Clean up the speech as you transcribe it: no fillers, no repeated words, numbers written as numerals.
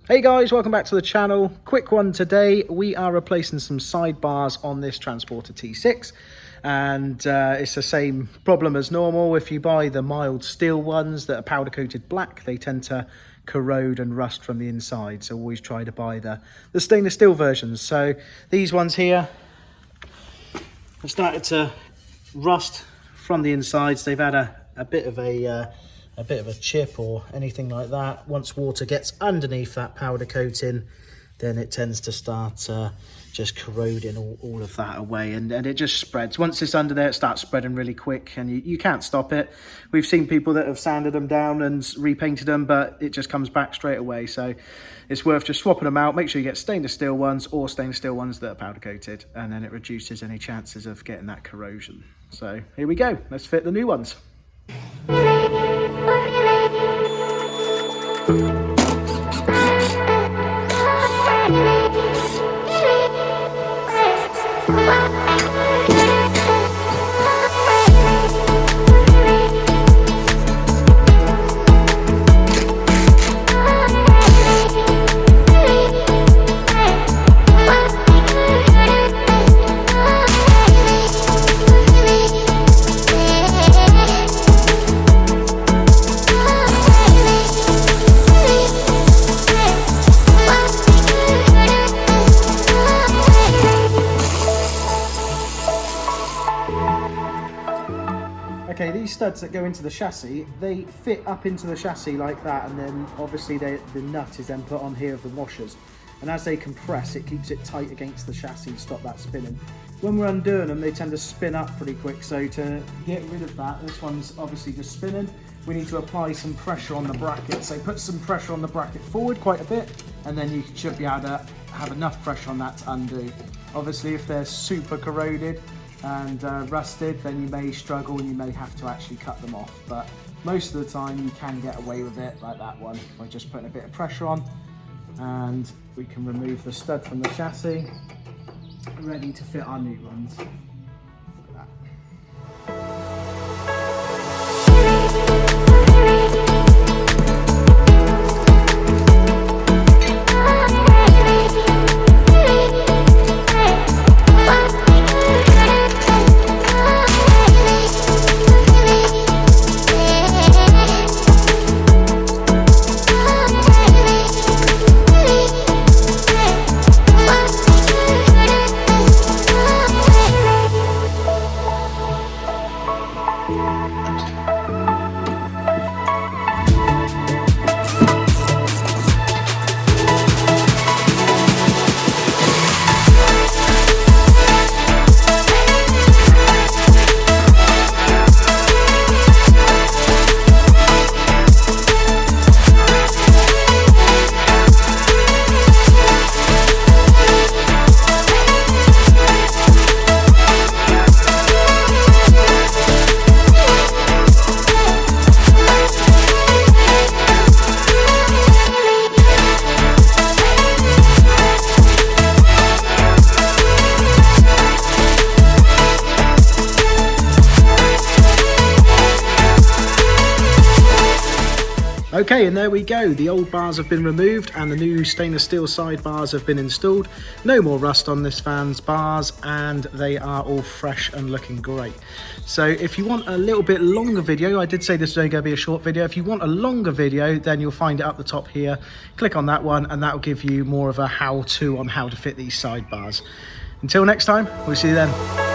Hey guys, welcome back to the channel. Quick one today. We are replacing some sidebars on this Transporter T6 and it's the same problem as normal. If you buy the mild steel ones that are powder coated black, they tend to corrode and rust from the inside, so always try to buy the stainless steel versions. So these ones here have started to rust from the insides. They've had a bit of a chip or anything like that. Once water gets underneath that powder coating, then it tends to start just corroding all of that away, and it just spreads. Once it's under there, it starts spreading really quick, and you can't stop it. We've seen people that have sanded them down and repainted them, but it just comes back straight away. So it's worth just swapping them out. Make sure you get stainless steel ones or stainless steel ones that are powder coated, and then it reduces any chances of getting that corrosion. So here we go, let's fit the new ones. Okay, these studs that go into the chassis, they fit up into the chassis like that, and then obviously the nut is then put on here of the washers. And as they compress, it keeps it tight against the chassis to stop that spinning. When we're undoing them, they tend to spin up pretty quick, so to get rid of that, this one's obviously just spinning. We need to apply some pressure on the bracket. So put some pressure on the bracket forward quite a bit, and then you should be able to have enough pressure on that to undo. Obviously, if they're super corroded and rusted, then you may struggle and you may have to actually cut them off, but most of the time you can get away with it, like that one, by just putting a bit of pressure on, and we can remove the stud from the chassis, ready to fit our new ones. Look at that. Okay, and there we go. The old bars have been removed and the new stainless steel sidebars have been installed. No more rust on this van's bars, and they are all fresh and looking great. So if you want a little bit longer video, I did say this was only going to be a short video. If you want a longer video, then you'll find it up the top here. Click on that one and that will give you more of a how-to on how to fit these sidebars. Until next time, we'll see you then.